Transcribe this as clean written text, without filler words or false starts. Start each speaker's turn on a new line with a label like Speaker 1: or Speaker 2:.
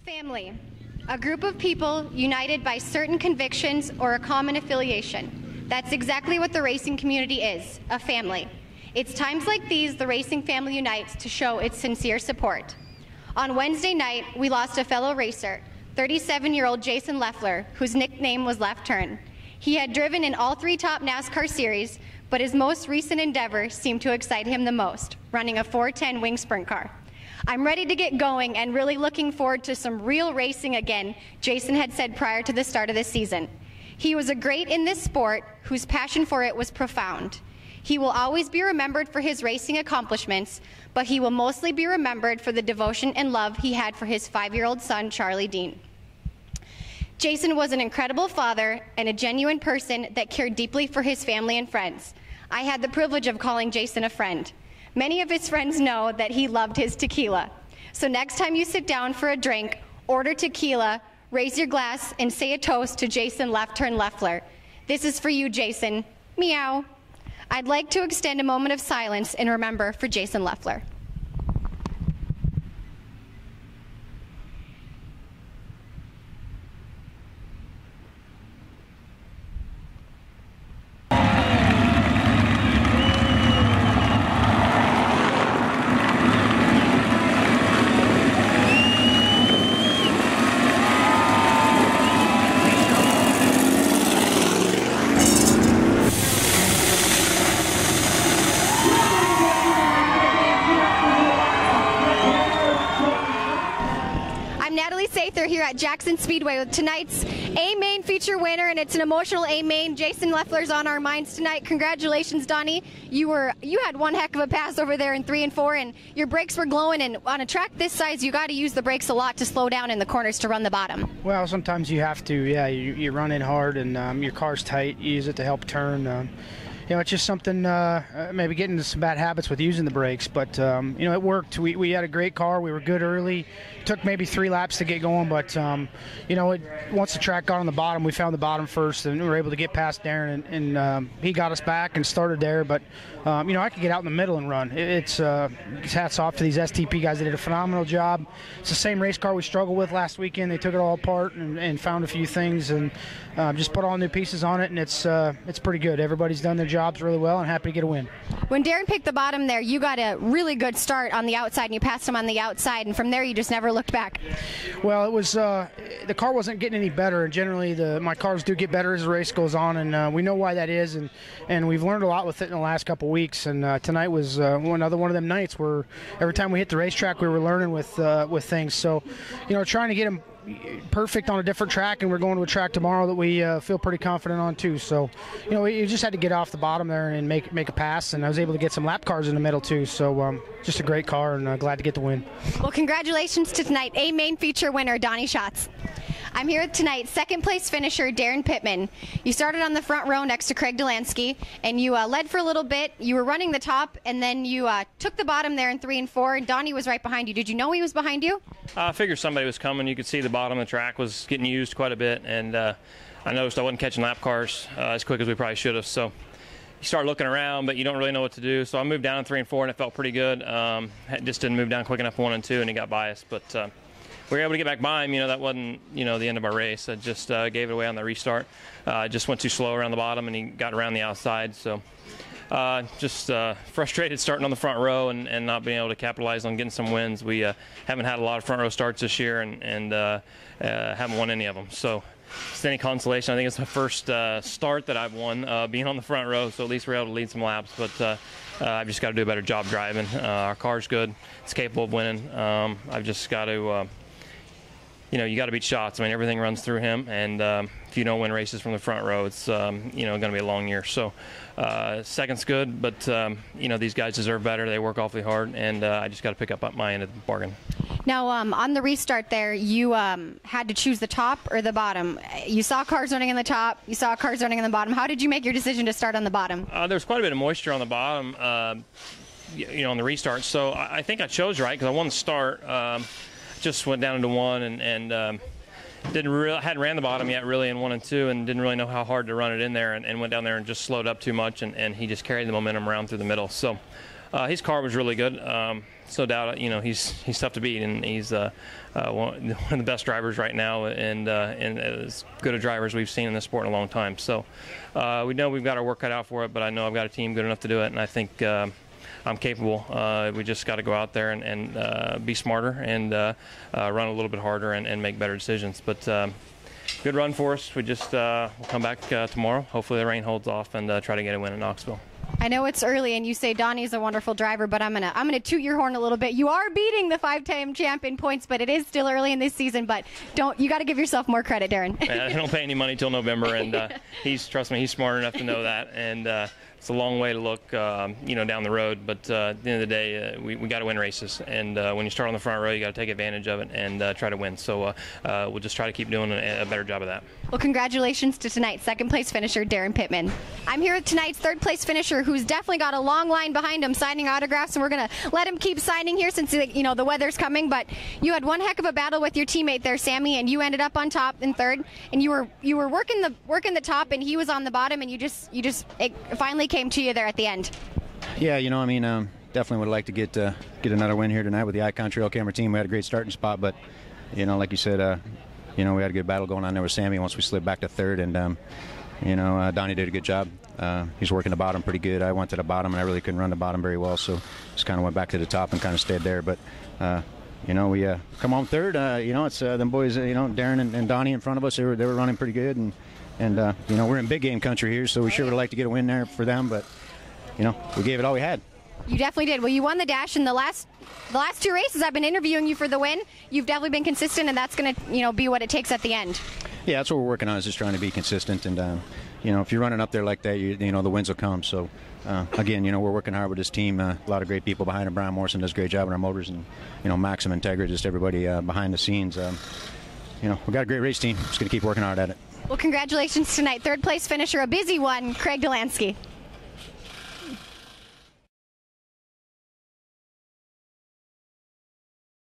Speaker 1: Family, a group of people united by certain convictions or a common affiliation. That's exactly what the racing community is, a family. It's times like these the racing family unites to show its sincere support. On Wednesday night, we lost a fellow racer, 37-year-old Jason Leffler, whose nickname was Left Turn. He had driven in all 3 top NASCAR series, but his most recent endeavor seemed to excite him the most, running a 410 wing sprint car. I'm ready to get going and really looking forward to some real racing again, Jason had said prior to the start of the season. He was a great in this sport whose passion for it was profound. He will always be remembered for his racing accomplishments, but he will mostly be remembered for the devotion and love he had for his 5-year-old son, Charlie Dean. Jason was an incredible father and a genuine person that cared deeply for his family and friends. I had the privilege of calling Jason a friend. Many of his friends know that he loved his tequila. So next time you sit down for a drink, order tequila, raise your glass, and say a toast to Jason Left Turn Leffler. This is for you, Jason. Meow. I'd like to extend a moment of silence and remember for Jason Leffler. Here at Jackson Speedway with tonight's A-Main feature winner, and it's an emotional A-Main. Jason Leffler's on our minds tonight. Congratulations, Donny. You had one heck of a pass over there in 3 and 4, and your brakes were glowing, and on a track this size, you got to use the brakes a lot to slow down in the corners to run the bottom.
Speaker 2: Well, sometimes you have to, yeah. You run in hard, and your car's tight. You use it to help turn. You know, it's just something, maybe getting into some bad habits with using the brakes, but, you know, it worked. We had a great car. We were good early. Took maybe 3 laps to get going, but, you know, once the track got on the bottom, we found the bottom first, and we were able to get past Daryn, and he got us back and started there, but, you know, I could get out in the middle and run. It's hats off to these STP guys. They did a phenomenal job. It's the same race car we struggled with last weekend. They took it all apart and found a few things and just put all new pieces on it, and it's pretty good. Everybody's done their jobs really well, and happy to get a win.
Speaker 1: When Daryn picked the bottom there, you got a really good start on the outside, and you passed him on the outside, and from there you just never looked back.
Speaker 2: Well, it was the car wasn't getting any better, and generally my cars do get better as the race goes on, and we know why that is, and we've learned a lot with it in the last couple weeks, and tonight was another one of them nights where every time we hit the racetrack we were learning with things. So, you know, trying to get them perfect on a different track, and we're going to a track tomorrow that we feel pretty confident on too. So, you know, we just had to get off the bottom there and make a pass, and I was able to get some lap cars in the middle too. So just a great car, and glad to get the win. Well,
Speaker 1: congratulations to tonight A-Main feature winner Donny Schatz. I'm here with tonight's second place finisher, Daryn Pittman. You started on the front row next to Craig Dollansky, and you led for a little bit. You were running the top, and then you took the bottom there in 3 and 4, and Donny was right behind you. Did you know he was behind you?
Speaker 3: I figured somebody was coming. You could see the bottom of the track was getting used quite a bit, and I noticed I wasn't catching lap cars as quick as we probably should have. So you start looking around, but you don't really know what to do. So I moved down in 3 and 4, and it felt pretty good. Just didn't move down quick enough for 1 and 2, and he got biased. But we were able to get back by him. You know, that wasn't, you know, the end of our race. I just gave it away on the restart. Just went too slow around the bottom, and he got around the outside. So just frustrated starting on the front row and not being able to capitalize on getting some wins. We haven't had a lot of front row starts this year, and haven't won any of them. So it's any consolation. I think it's the first start that I've won being on the front row, so at least we're able to lead some laps. But I've just got to do a better job driving. Our car's good. It's capable of winning. I've just got to you know, you got to beat Schatz. I mean, everything runs through him, and if you don't win races from the front row, it's you know, going to be a long year. So second's good, but you know, these guys deserve better. They work awfully hard, and I just got to pick up my end of the bargain.
Speaker 1: Now, on the restart there, you had to choose the top or the bottom. You saw cars running in the top. You saw cars running in the bottom. How did you make your decision to start on the bottom?
Speaker 3: There's quite a bit of moisture on the bottom, you know, on the restart. So I think I chose right because I wanted to start. Just went down into 1 and hadn't ran the bottom yet really in 1 and 2, and didn't really know how hard to run it in there, and went down there and just slowed up too much, and he just carried the momentum around through the middle. So His car was really good. No doubt, he's tough to beat, and he's one of the best drivers right now, and as good a driver as we've seen in this sport in a long time. So we know we've got our work cut out for it, but I know I've got a team good enough to do it, and I think I'm capable. We just got to go out there and be smarter and run a little bit harder and make better decisions. But good run for us. We just we'll come back tomorrow. Hopefully the rain holds off and try to get a win in Knoxville.
Speaker 1: I know it's early, and you say Donny's a wonderful driver, but I'm gonna toot your horn a little bit. You are beating the 5-time champion points, but it is still early in this season. But you got to give yourself more credit, Daryn.
Speaker 3: I don't pay any money till November, and trust me, he's smart enough to know that. And it's a long way to look, down the road. But at the end of the day, we got to win races, and when you start on the front row, you got to take advantage of it and try to win. So we'll just try to keep doing a better job of that.
Speaker 1: Well, congratulations to tonight's second-place finisher, Daryn Pittman. I'm here with tonight's third-place finisher, who's definitely got a long line behind him signing autographs, and we're going to let him keep signing here since the weather's coming. But you had one heck of a battle with your teammate there, Sammy, and you ended up on top in third. And you were working the top, and he was on the bottom, and it finally came to you there at the end.
Speaker 4: Yeah, definitely would like to get another win here tonight with the Icon Trail Camera team. We had a great starting spot, but like you said, we had a good battle going on there with Sammy once we slid back to third, and Donny did a good job. He's working the bottom pretty good. I went to the bottom, and I really couldn't run the bottom very well, so just kind of went back to the top and kind of stayed there. But we come home third. It's them boys. Daryn and Donny in front of us. They were running pretty good, and we're in big game country here, so we sure would like to get a win there for them. But we gave it all we had.
Speaker 1: You definitely did. Well, you won the dash in the last two races. I've been interviewing you for the win. You've definitely been consistent, and that's going to be what it takes at the end. Yeah,
Speaker 4: that's what we're working on, is just trying to be consistent. And if you're running up there like that, the wins will come. So again, we're working hard with this team. A lot of great people behind it. Brian Morrison does a great job on our motors, and Maxim Integra, just everybody behind the scenes. We've got a great race team. Just going to keep working hard at it.
Speaker 1: Well, congratulations tonight. Third place finisher, a busy one, Craig Dollansky.